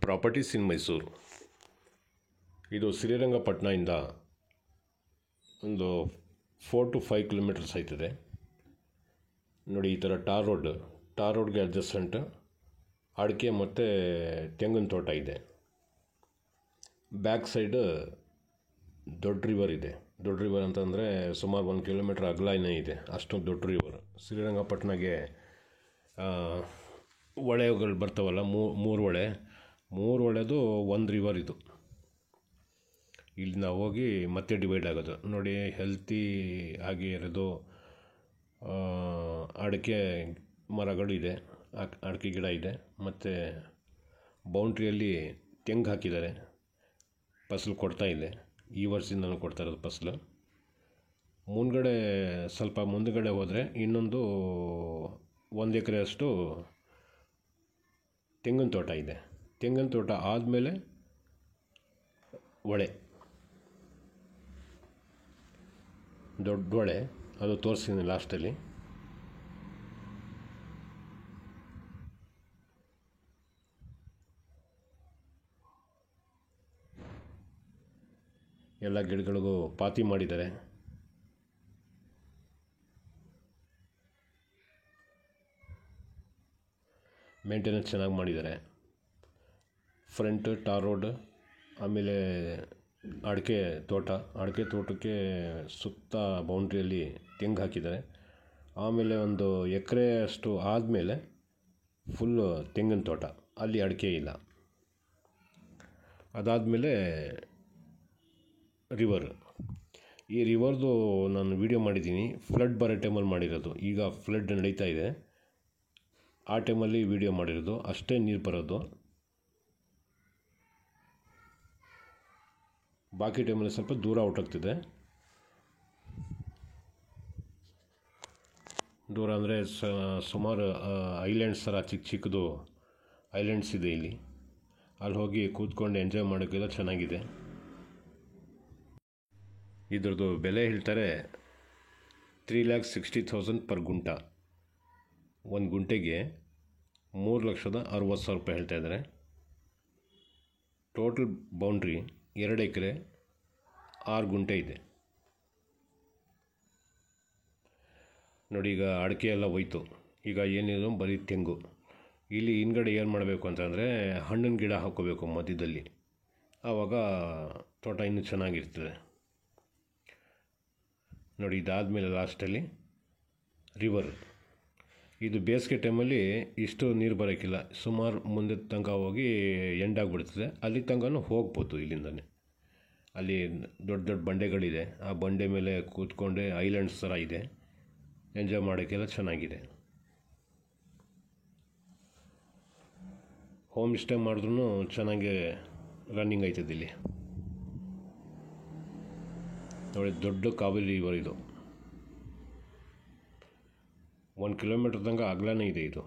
Properties ಇನ್ ಮೈಸೂರು. ಇದು ಶ್ರೀರಂಗಪಟ್ಟಣದಿಂದ ಒಂದು 4 to 5 kilometres ಆಯ್ತದೆ. ನೋಡಿ, ಈ ಥರ ಟಾರ್ ರೋಡ್ಗೆ ಅಡ್ಜಸ್ಟೆಂಟ್ ಅಡಿಕೆ ಮತ್ತು ತೆಂಗಿನ ತೋಟ ಇದೆ. ಬ್ಯಾಕ್ ಸೈಡ್ ದೊಡ್ಡ ರಿವರ್ ಇದೆ. ದೊಡ್ಡ ರಿವರ್ ಅಂತಂದರೆ ಸುಮಾರು 1 ಕಿಲೋಮೀಟ್ರ್ ಅಗಲನೇ ಇದೆ. ಅಷ್ಟೊಂದು ದೊಡ್ಡ ರಿವರ್. ಶ್ರೀರಂಗಪಟ್ಟಣಗೆ ಹೊಳೆಗಳು ಬರ್ತಾವಲ್ಲ, ಮೂರು ಹೊಳೆದು ಒಂದು ರಿವರ್ ಇದು. ಇಲ್ಲಿ ನಾವು ಹೋಗಿ ಮತ್ತೆ ಡಿವೈಡ್ ಆಗೋದು. ನೋಡಿ, ಹೆಲ್ತಿ ಆಗಿ ಇರೋದು ಅಡಿಕೆ ಮರಗಳು ಇದೆ, ಅಡಿಕೆ ಗಿಡ ಇದೆ. ಮತ್ತು ಬೌಂಡ್ರಿಯಲ್ಲಿ ತೆಂಗು ಹಾಕಿದ್ದಾರೆ. ಫಸಲು ಕೊಡ್ತಾ ಇದೆ. ಈ ವರ್ಷದಿಂದಲೂ ಕೊಡ್ತಾ ಇರೋದು ಫಸಲು. ಸ್ವಲ್ಪ ಮುಂದುಗಡೆ ಹೋದರೆ ಇನ್ನೊಂದು 1 ಎಕರೆಯಷ್ಟು ತೆಂಗಿನ ತೋಟ ಇದೆ. ತೆಂಗಿನ ತೋಟ ಆದಮೇಲೆ ಹೊಳೆ, ದೊಡ್ಡ ಹೊಳೆ, ಅದು ತೋರಿಸ್ತೀನಿ ಲಾಸ್ಟಲ್ಲಿ. ಎಲ್ಲ ಗಿಡಗಳಿಗೂ ಪಾತಿ ಮಾಡಿದ್ದಾರೆ. ಮೇಂಟೆನೆನ್ಸ್ ಚೆನ್ನಾಗಿ ಮಾಡಿದ್ದಾರೆ. ಫ್ರಂಟ್ ಟಾರ್ ರೋಡ್, ಆಮೇಲೆ ಅಡಿಕೆ ತೋಟಕ್ಕೆ ಸುತ್ತ ಬೌಂಡ್ರಿಯಲ್ಲಿ ತೆಂಗು ಹಾಕಿದ್ದಾರೆ. ಆಮೇಲೆ 1 ಎಕರೆ ಅಷ್ಟು ಆದಮೇಲೆ ಫುಲ್ಲು ತೆಂಗಿನ ತೋಟ, ಅಲ್ಲಿ ಅಡಿಕೆ ಇಲ್ಲ. ಅದಾದಮೇಲೆ ರಿವರ್. ಈ ರಿವರ್ದು ನಾನು ವಿಡಿಯೋ ಮಾಡಿದ್ದೀನಿ. ಫ್ಲಡ್ ಬರೋ ಟೈಮಲ್ಲಿ ಮಾಡಿರೋದು. ಈಗ ಫ್ಲಡ್ ನಡೀತಾ ಇದೆ, ಆ ಟೈಮಲ್ಲಿ ವಿಡಿಯೋ ಮಾಡಿರೋದು. ಅಷ್ಟೇ ನೀರು ಬರೋದು. ಬಾಕಿ ಟೈಮಲ್ಲಿ ಸ್ವಲ್ಪ ದೂರ ಹೊರಟೋಗ್ತಿದೆ. ದೂರ ಅಂದರೆ ಸುಮಾರು ಐಲ್ಯಾಂಡ್ಸ್ ಥರ ಚಿಕ್ಕದು ಐಲ್ಯಾಂಡ್ಸ್ ಇದೆ ಇಲ್ಲಿ. ಅಲ್ಲಿ ಹೋಗಿ ಕೂತ್ಕೊಂಡು ಎಂಜಾಯ್ ಮಾಡೋಕ್ಕೆಲ್ಲ ಚೆನ್ನಾಗಿದೆ. ಇದ್ರದ್ದು ಬೆಲೆ ಹೇಳ್ತಾರೆ 3,60,000 ಪರ್ ಗುಂಟ. 1 ಗುಂಟೆಗೆ 3,60,000 ರೂಪಾಯಿ ಹೇಳ್ತಾ ಇದ್ದಾರೆ. ಟೋಟಲ್ ಬೌಂಡ್ರಿ 2 ಎಕರೆ 6 ಗುಂಟೆ ಇದೆ. ನೋಡಿ, ಈಗ ಅಡಿಕೆ ಎಲ್ಲ ಹೋಯ್ತು. ಈಗ ಏನಿದೆ ಬರೀ ತೆಂಗು. ಇಲ್ಲಿ ಹಿಂದ್ಗಡೆ ಏನು ಮಾಡಬೇಕು ಅಂತಂದರೆ ಹಣ್ಣಿನ ಗಿಡ ಹಾಕ್ಕೋಬೇಕು ಮಧ್ಯದಲ್ಲಿ. ಆವಾಗ ತೋಟ ಇನ್ನೂ ಚೆನ್ನಾಗಿರ್ತದೆ. ನೋಡಿ, ಇದಾದಮೇಲೆ ಲಾಸ್ಟಲ್ಲಿ ರಿವರ್. ಇದು ಬೇಸಿಗೆ ಟೈಮಲ್ಲಿ ಇಷ್ಟು ನೀರು ಬರೋಕ್ಕಿಲ್ಲ. ಸುಮಾರು ಮುಂದೆ ತನಕ ಹೋಗಿ ಎಂಡಾಗಿಬಿಡ್ತದೆ. ಅಲ್ಲಿ ತನಕನೂ ಹೋಗ್ಬೋದು ಇಲ್ಲಿಂದನೇ. ಅಲ್ಲಿ ದೊಡ್ಡ ದೊಡ್ಡ ಬಂಡೆಗಳಿದೆ. ಆ ಬಂಡೆ ಮೇಲೆ ಕೂತ್ಕೊಂಡೆ ಐಲ್ಯಾಂಡ್ಸ್ ಥರ ಇದೆ. ಎಂಜಾಯ್ ಮಾಡೋಕ್ಕೆಲ್ಲ ಚೆನ್ನಾಗಿದೆ. ಹೋಮ್ ಸ್ಟೇ ಮಾಡಿದ್ರೂ ಚೆನ್ನಾಗಿ ರನ್ನಿಂಗ್ ಆಯ್ತದೆ ಇಲ್ಲಿ. ನೋಡಿ, ದೊಡ್ಡ ಕಾವೇರಿ ರಿವರ್ ಇದು. 1 ಕಿಲೋಮೀಟ್ರ್ ತನಕ ಅಗಲನೇ ಇದೆ ಇದು.